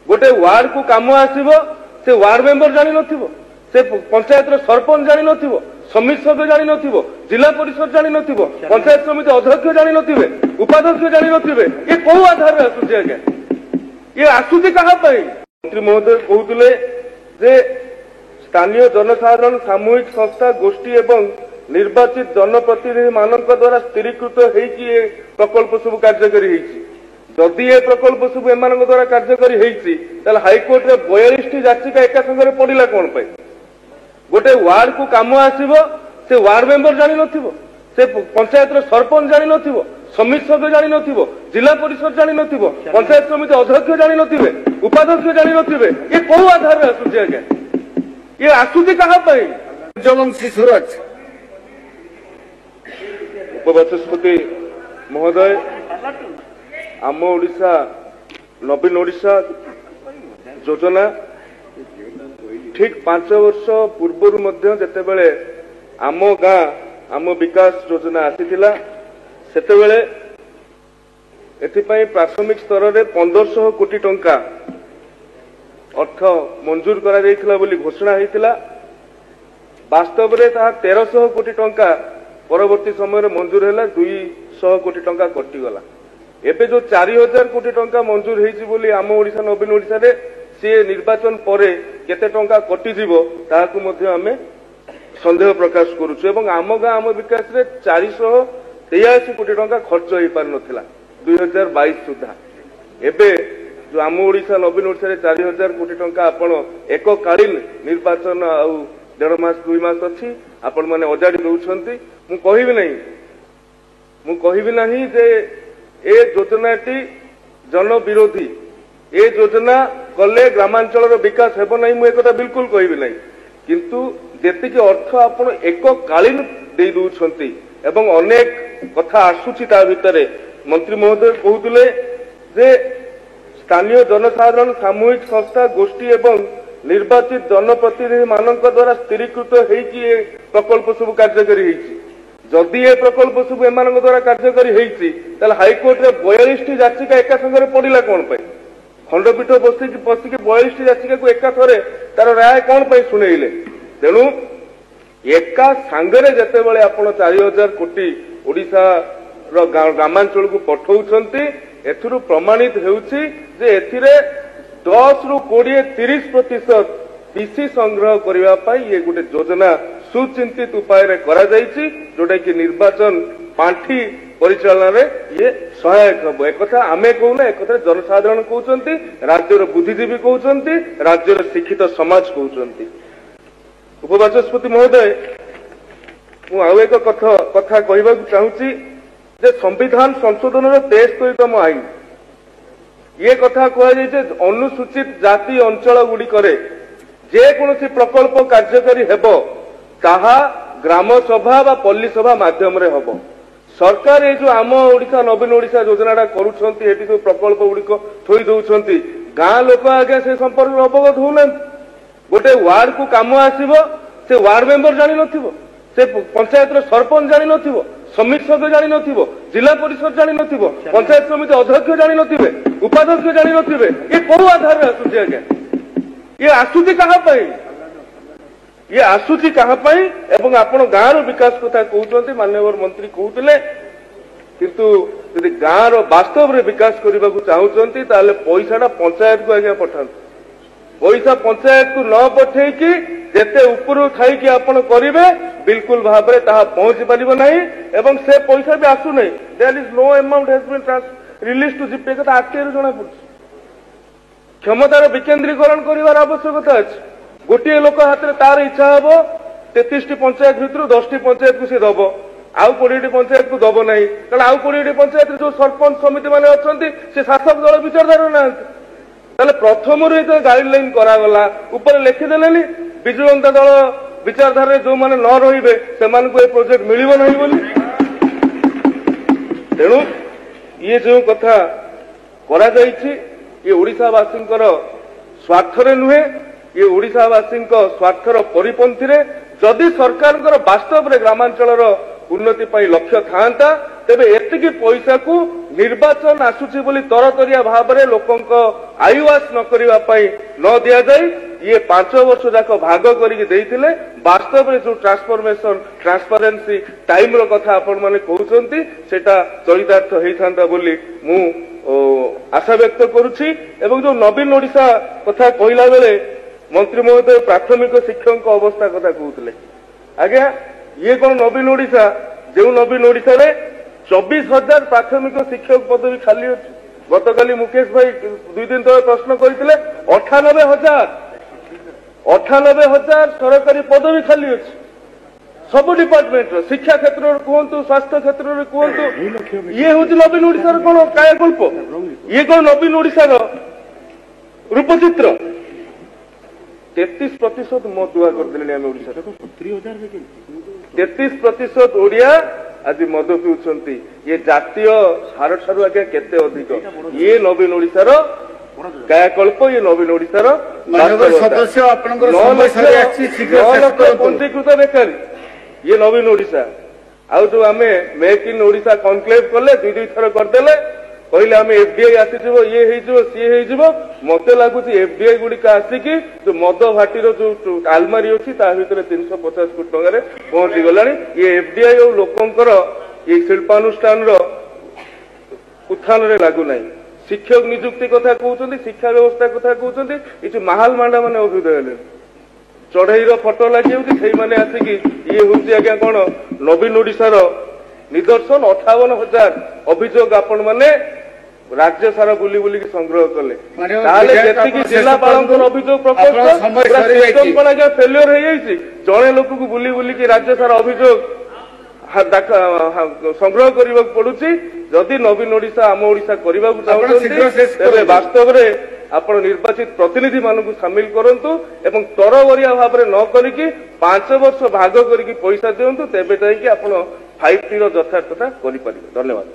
गोटे वार्ड को काम आसव से वार्ड मेंबर जानी नथिबो से पंचायत सरपंच जानी नथिबो समिति सभ्य जानी नथिबो जिला परिषद जानी नथिबो पंचायत समिति अध्यक्ष जानी नथिबे उपाध्यक्ष जानी नथिबे ये को आधार रे आसुची आज्ञा ये आसुची कहा पाई मंत्री महोदय कहउतले जे स्थानीय जनसाधारण सामूहिक संस्था गोष्ठी एवं निर्वाचित जनप्रतिनिधि मानक द्वारा स्थिरीकृत होईकि ये प्रकल्प सब कार्यकारी होईछि जदि ये प्रकल्प सब एम द्वारा कार्यकारी होईछि हाइकोर्ट रे 42 याचिका एका संगे पड़िला कोन पाई गोटे वार्ड को काम आसव से वार्ड मेंबर जानी नथिबो से पंचायत सरपंच जानी नथिबो समिति सभ्य जानी नथिबो जिला परिषद जानी नथिबो पंचायत समिति अध्यक्ष जानी नथिबे उपाध्यक्ष जानी नथिबे ये को आधार रे आसुची आज्ञा ये आसुची कहा पाई जमंशी सूरज उपबाचस्पति महोदय आम ओडिशा नवीन ओडिशा योजना ठीक 5 वर्ष पूर्व जितेबले आम गाँ आम विकास योजना आसीथिला सेतेबेले एथिपाई प्राथमिक स्तर में 1500 कोटी टंका अर्थ मंजूर करा जायथिला बोली घोषणा होइथिला वास्तव में ताहा 1300 कोटी टंका परवर्ती समय मंजूर है 200 कोटी टंका कटिगला एबे जो 4000 कोटी टंका मंजूर होइछि बोली आम ओडिशा नवीन ओडिशा रे से निर्वाचन परे केते टंका कटि जीवो ताहाकु मध्ये आमे संदेह प्रकाश करूछु एवं आम गाँ आम विकास रे 483 कोटी टंका खर्च होई पार नथिला 2022 सुधा एबे जो आम ओडिशा नवीन ओडिशा रे 4000 कोटी टंका आपण एककालीन निर्वाचन आउ 1.5 मास 2 मास अछि आपण माने अजाडी दउछंती मु कहिबि नाही जे ए योजनाटी जन विरोधी ए योजना कले ग्रामांचल विकास हेब नहीं मु एकटा बिल्कुल कहिबि नहीं किंतु जेतिकी अर्थ आपण एककालीन देई दउछंती एवं अनेक कथा आसुची ता भितरे मंत्री महोदय कहउतले जे स्थानीय जनसाधारण सामूहिक संस्था गोष्ठी एवं निर्वाचित जनप्रतिनिधि मानक द्वारा स्थिरीकृत होईकि ये प्रकल्प सब कार्यकारी होईछि जदि ये प्रकल्प सब एम द्वारा कार्यकारी होईछि हाइकोर्ट रे 42 याचिका एका संगे पड़िला कोन पाई खंडपीठ बसिक 42 याचिका को एका थरे तार राय कोन पाई सुनेइले तेणु एका सांगरे जेतेबेले आपण 4000 कोटी ओडिशा रो ग्रामांचल को पठौछंती एथुरु प्रमाणित हेउछि जे एथिरे 10 रु 20-30% पीसी संग्रह करबा पाई ये गोटे योजना सुचिंतित उपाय रे करा जायछि जोटा कि निर्वाचन पांठी परिचालन रे ये सहायक हबो एकथा आमे कहूना एकथा जनसाधारण कहउचंती राज्यर बुद्धिजीवी कहउचंती राज्यर शिक्षित समाज कहउचंती उपबाचस्पति महोदय मु आउ एक कथा कहबा चाहूची जे संविधान संशोधन रो 73तम आईन ये कथा कहुचे अनुसूचित जाति अंचल गुड़िकरे जेकोसी प्रकल्प कार्यकारी हेबो ताहा ग्राम सभा बा पल्ली सभा माध्यम रे हबो सरकार ये जो आम ओडिशा नवीन ओडिशा योजना करुछंती एटी जो प्रकल्प गुड़िक थोई दउछंती गाँ लोक आगे से संपर्क अवगत होना गोटे वार्ड को काम आसव से वार्ड मेंबर जानी नथिबो से पंचायत सरपंच जानी नथिबो समिति सभ्य जानी नथिबो जिला परिषद जानी नथिबो पंचायत समिति अध्यक्ष जानी नथिबे उपाध्यक्ष जानी नथिबे ये को आधार रे आसुची आज्ञा ये आसुची कहा पाई ये आसुची कहा पाई एवं आपण गाँ रो विकास कथा कहउचंती माननीय मंत्री कहउतले किंतु यदि गाँ रो वास्तव रे विकास करबा को चाहउचंती ताले पैसाटा पंचायत को आज्ञा पठान पैसा पंचायत को न पठे कि जेते ऊपर थाई कि आपण करिवे बिल्कुल भाव में ताहा पहुंची पारिबो नहीं एवं से पैसा भी आसु नहीं there is no amount has been release to GP कथा आस्ते जना पड़छ क्षमतार विकेंद्रीकरण करिवार आवश्यकता अछि गोटे लोक हाथ में तार इच्छा हबो 33 पंचायत भितर 10 पंचायत को से दबो आउ 20 पंचायत को दबो नहीं कारण आउ 20 पंचायत जो सरपंच समिति माने अछंती से शासक दल विचारधारा ना ताले प्रथम रे जो गाइडलाइन करा गला ऊपर लिखि देलेनी बिजु जनता दल विचारधारा जो माने न रहिबे सेमान को ए प्रोजेक्ट मिलिबो नहीं बोली तेणु ये जो कथा करा जायछि ये ओडिशावासींकर स्वार्थरे नुहे ये ओडिशावासींक स्वार्थर परिपंथी रे जदि सरकार वास्तव रे ग्रामांचल उन्नति लक्ष्य था तेबे एतिकी पैसा को ନିର୍ବାଚନ ଆସୁଛି ବୋଲି ତରତରିଆ ଭାବରେ ଲୋକଙ୍କ ଆୟୁଆସ ନ କରିବା ପାଇଁ ନ ଦିଆଯାଇ ଇଏ 5 ବର୍ଷ ଯାକ ଭାଗ କରିକି ଦେଇଥିଲେ। ବାସ୍ତବରେ ଯୋଉ ଟ୍ରାନ୍ସଫରମେସନ ଟ୍ରାନ୍ସପାରେନ୍ସି ଟାଇମର କଥା ଆପଣମାନେ କହୁଛନ୍ତି ସେଟା ଚରିତାର୍ଥ ହେଇଥାନ୍ତା ବୋଲି ମୁଁ ଆଶା ବ୍ୟକ୍ତ କରୁଛି। ଏବଂ ଯୋଉ ନବୀନ ଓଡିଶା କଥା କହିଲା ବେଳେ ମନ୍ତ୍ରୀ ମହୋଦୟ ପ୍ରାଥମିକ ଶିକ୍ଷକଙ୍କ ଅବସ୍ଥା କଥା କହୁଥିଲେ। ଆଜ୍ଞା ଇଏ କଣ ନବୀନ ଓଡିଶା ଯେଉଁ ନବୀନ ଓଡିଶାରେ 24,000 ପ୍ରାଥମିକ ଶିକ୍ଷକ ପଦବୀ ଖାଲି ଅଛି। ଗତକାଲି ମୁକେଶ ଭାଇ 2 ଦିନ ତଳେ ପ୍ରଶ୍ନ କରିଥିଲେ 98,000 ସରକାରୀ ପଦବୀ ଖାଲି ଅଛି ସବୁ ଡିପାର୍ଟମେଣ୍ଟର, ଶିକ୍ଷା କ୍ଷେତ୍ରରେ କୁହନ୍ତୁ, ସ୍ୱାସ୍ଥ୍ୟ କ୍ଷେତ୍ରରେ କୁହନ୍ତୁ। ଇଏ ହଉଛି ନବୀନ ଓଡିଶାର କଣ କାୟାକଳ୍ପ? ଇଏ କଣ ନବୀନ ଓଡିଶାର ରୂପଚିତ୍ର? 33% ମଦୁଆ କରିଦେଲେଣି ଆମେ ଓଡିଶାରେ। 33% ଓଡିଆ ଆଜି ମଦ ପିଉଛନ୍ତି। ଇଏ ଜାତୀୟ ହାର ଠାରୁ ଆଜ୍ଞା କେତେ ଅଧିକ? ଇଏ ନବୀନ ଓଡିଶାର କାୟାକଳ୍ପ, ଇଏ ନବୀନ ଓଡିଶାର ସଦସ୍ୟ ଆପଣଙ୍କର ସମୟ ସରି ଆସିଛି, ଶୀଘ୍ର ଶେଷ କରନ୍ତୁ। ପଞ୍ଜୀକୃତ ବେକାରୀ ଇଏ ନବୀନ ଓଡିଶା। ଆଉ ଯୋଉ ଆମେ ମେକ୍ ଇନ୍ ଓଡିଶା କନକ୍ଲେଭ କଲେ 2 ଥର କରିଦେଲେ, କହିଲେ ଆମେ ଏଫଡିଆଇ ଆସିଯିବ, ଇଏ ହେଇଯିବ, ସିଏ ହେଇଯିବ। ମତେ ଲାଗୁଛି ଏଫଡିଆଇ ଗୁଡିକ ଆସିକି ଯୋଉ ମଦ ଭାଟିର ଯୋଉ ଆଲମାରୀ ଅଛି ତା ଭିତରେ 350 କୋଟି ଟଙ୍କାରେ ପହଞ୍ଚି ଗଲାଣି। ଇଏ ଏଫଡିଆଇ ଆଉ ଲୋକଙ୍କର ଏଇ ଶିଳ୍ପାନୁଷ୍ଠାନର ଉତ୍ଥାନରେ ଲାଗୁନାହିଁ। ଶିକ୍ଷକ ନିଯୁକ୍ତି କଥା କହୁଛନ୍ତି, ଶିକ୍ଷା ବ୍ୟବସ୍ଥା କଥା କହୁଛନ୍ତି। ଏ ଯୋଉ ମାହାଲ ମାଣ୍ଡା ମାନେ ଅଭିଯୋଗ ହେଲେଣି, ଚଢେଇର ଫଟୋ ଲାଗିଯାଉଛି, ସେଇମାନେ ଆସିକି ଇଏ ହଉଛି ଆଜ୍ଞା କଣ ନବୀନ ଓଡିଶାର ନିଦର୍ଶନ। 58,000 ଅଭିଯୋଗ ଆପଣ ମାନେ ରାଜ୍ୟ ସାରା ବୁଲି ବୁଲିକି ସଂଗ୍ରହ କଲେ। ତାହେଲେ ଯେତିକି ଜିଲ୍ଲାପାଳଙ୍କର ଅଭିଯୋଗ ପ୍ରକୋଷ୍ଠ ଆଜ୍ଞା ଫେଲିୟର ହେଇଯାଇଛି। ଜଣେ ଲୋକକୁ ବୁଲି ବୁଲିକି ରାଜ୍ୟ ସାରା ଅଭିଯୋଗ ସଂଗ୍ରହ କରିବାକୁ ପଡୁଛି। ଯଦି ନବୀନ ଓଡିଶା ଆମ ଓଡିଶା କରିବାକୁ ଚାହୁଁଛନ୍ତି ତେବେ ବାସ୍ତବରେ ଆପଣ ନିର୍ବାଚିତ ପ୍ରତିନିଧି ମାନଙ୍କୁ ସାମିଲ କରନ୍ତୁ ଏବଂ ତରବରିଆ ଭାବରେ ନ କରିକି 5 ବର୍ଷ ଭାଗ କରିକି ପଇସା ଦିଅନ୍ତୁ, ତେବେ ଯାଇକି ଆପଣ 5T ର ଯଥାର୍ଥତା କରିପାରିବେ। ଧନ୍ୟବାଦ।